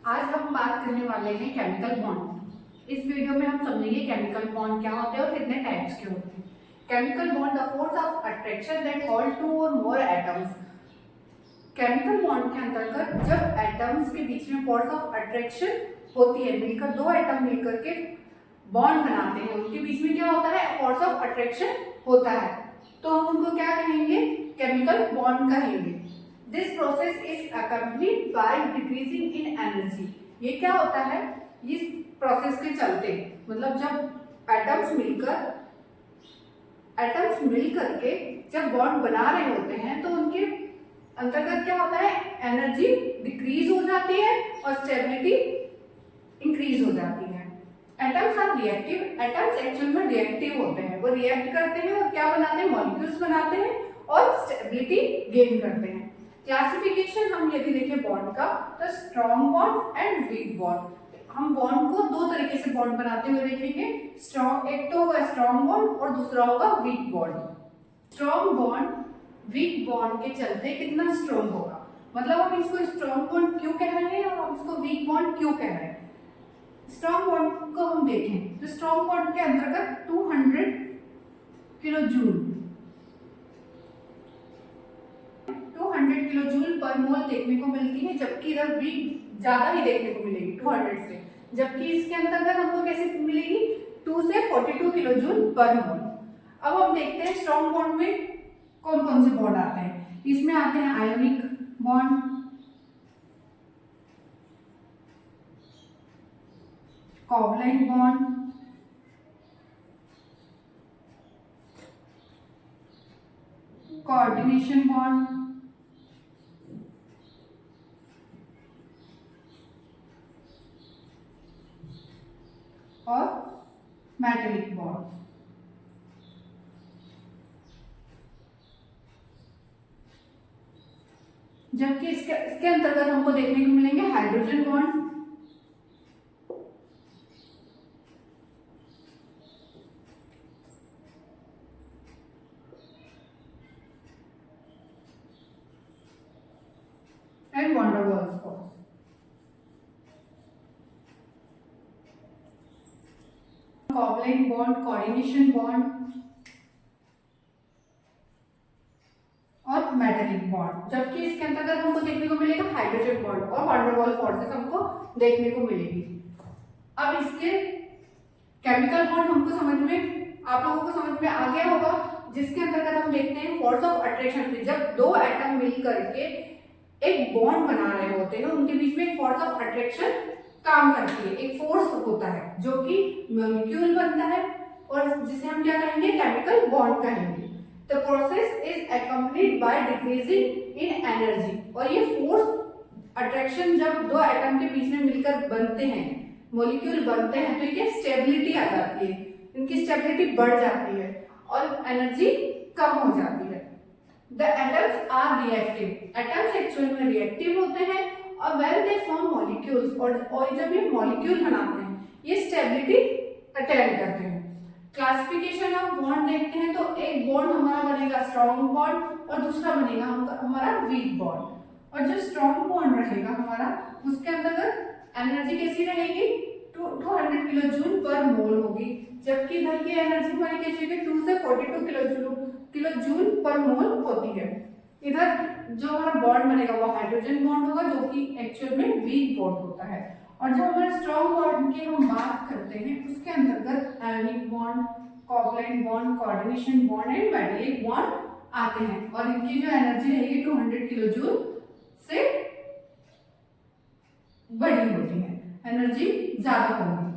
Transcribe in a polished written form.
आज हम बात करने वाले हैं केमिकल बॉन्ड। इस वीडियो में हम समझेंगे केमिकल बॉन्ड क्या होते हैं और कितने टाइप्स के होते हैं। Chemical bond the force of attraction that hold two और मोर एटम्स। केमिकल बॉन्ड के अंतर्गत जब एटम्स के बीच में फोर्स ऑफ अट्रैक्शन होती है, मिलकर दो एटम मिलकर के बॉन्ड बनाते हैं, उनके बीच में क्या होता है, फोर्स ऑफ अट्रैक्शन होता है, तो हम उनको क्या कहेंगे, केमिकल बॉन्ड कहेंगे। This process is accompanied by decreasing in energy. ये क्या होता है, इस प्रोसेस के चलते, मतलब जब एटम्स मिलकर के जब बॉन्ड बना रहे होते हैं तो उनके अंतर्गत क्या होता है, एनर्जी डिक्रीज हो जाती है और स्टेबिलिटी इंक्रीज हो जाती है। Atoms are reactive. Atoms actual में रिएक्टिव होते हैं, वो रिएक्ट करते हैं और क्या बनाते हैं, मॉलिक्यूल्स बनाते हैं और स्टेबिलिटी गेन करते हैं। क्लासिफिकेशन हम यदि देखें बॉन्ड का, तो strong bond and weak bond. हम बॉन्ड को दो तरीके से बॉन्ड बनाते हुए देखेंगे। स्ट्रॉन्ग, एक तो होगा स्ट्रॉन्ग बॉन्ड और दूसरा होगा weak bond. Strong bond weak bond के चलते कितना स्ट्रॉन्ग होगा, मतलब हम इसको स्ट्रॉन्ग बॉन्ड क्यों कह रहे हैं और हम इसको वीक बॉन्ड क्यों कह रहे हैं। स्ट्रॉन्ग बॉन्ड को हम देखें तो स्ट्रॉन्ग बॉन्ड के अंतर्गत 200 किलो जूल पर मोल देखने को मिलती है, जबकि इधर भी ज्यादा ही देखने को मिलेगी 200 से, जबकि इसके अंतर्गत हमको कैसे मिलेगी, 2 से 42 किलो जूल पर मोल। अब हम देखते हैं स्ट्रॉन्ग बॉन्ड में कौन कौन से बॉन्ड आते हैं। इसमें आते हैं ionic bond, covalent bond, coordination bond और मेटालिक बॉन्ड। जबकि इसके अंतर्गत हमको देखने को मिलेंगे hydrogen bond, and wonder walls bond. Covalent bond, coordination bond और मेटालिक बॉन्ड। जबकि इसके अंतर्गत हमको देखने को मिलेगा हाइड्रोजन बॉन्ड और वंडर वॉल फोर्सेस हमको देखने को मिलेगी। अब इसके केमिकल बॉन्ड हमको समझ में, आप लोगों को समझ में आ गया होगा, जिसके अंतर्गत हम देखते हैं फोर्स ऑफ अट्रैक्शन। जब दो एटम मिल करके एक बॉन्ड बना रहे होते हैं, उनके बीच में एक फोर्स ऑफ अट्रैक्शन काम करती है, एक फोर्स होता है जो कि मॉलिक्यूल बनता है और जिसे हम क्या कहेंगे, केमिकल बॉन्ड कहेंगे। The process is accompanied by decreasing in energy। और ये फोर्स अट्रैक्शन जब दो एटम के बीच में मिलकर बनते हैं, मॉलिक्यूल बनते हैं, तो ये स्टेबिलिटी आ जाती है, इनकी स्टेबिलिटी बढ़ जाती है और एनर्जी कम हो जाती है। The atoms are reactive। Atoms actual में रिएक्टिव होते हैं और when they form molecules, और जब ये मॉलिक्यूल बनाते हैं ये स्टेबिलिटी अटेन करते हैं। क्लासिफिकेशन ऑफ बॉन्ड देखते हैं तो एक बॉन्ड हमारा बनेगा स्ट्रॉन्ग बॉन्ड और दूसरा बनेगा हमारा वीक बॉन्ड। और जो स्ट्रॉन्ग बॉन्ड रहेगा हमारा, उसके अंतर्गत एनर्जी कैसी रहेगी, 200 किलो जूल पर मोल होगी, जबकि इधर की एनर्जी हमारी कैसी होगी, 2 से 42 किलो जूल पर मोल होती है। इधर जो हमारा बॉन्ड बनेगा वो हाइड्रोजन बॉन्ड होगा, जो कि एक्चुअल में वीक बॉन्ड होता है। और जो हमारे स्ट्रॉन्ग बॉन्ड की हम बात करते हैं, उसके अंतर्गत ionic bond, covalent bond, coordination bond and metallic bond आते हैं। और इनकी जो एनर्जी रहेगी 200 किलो जूल से बड़ी होती है, एनर्जी ज्यादा होगी।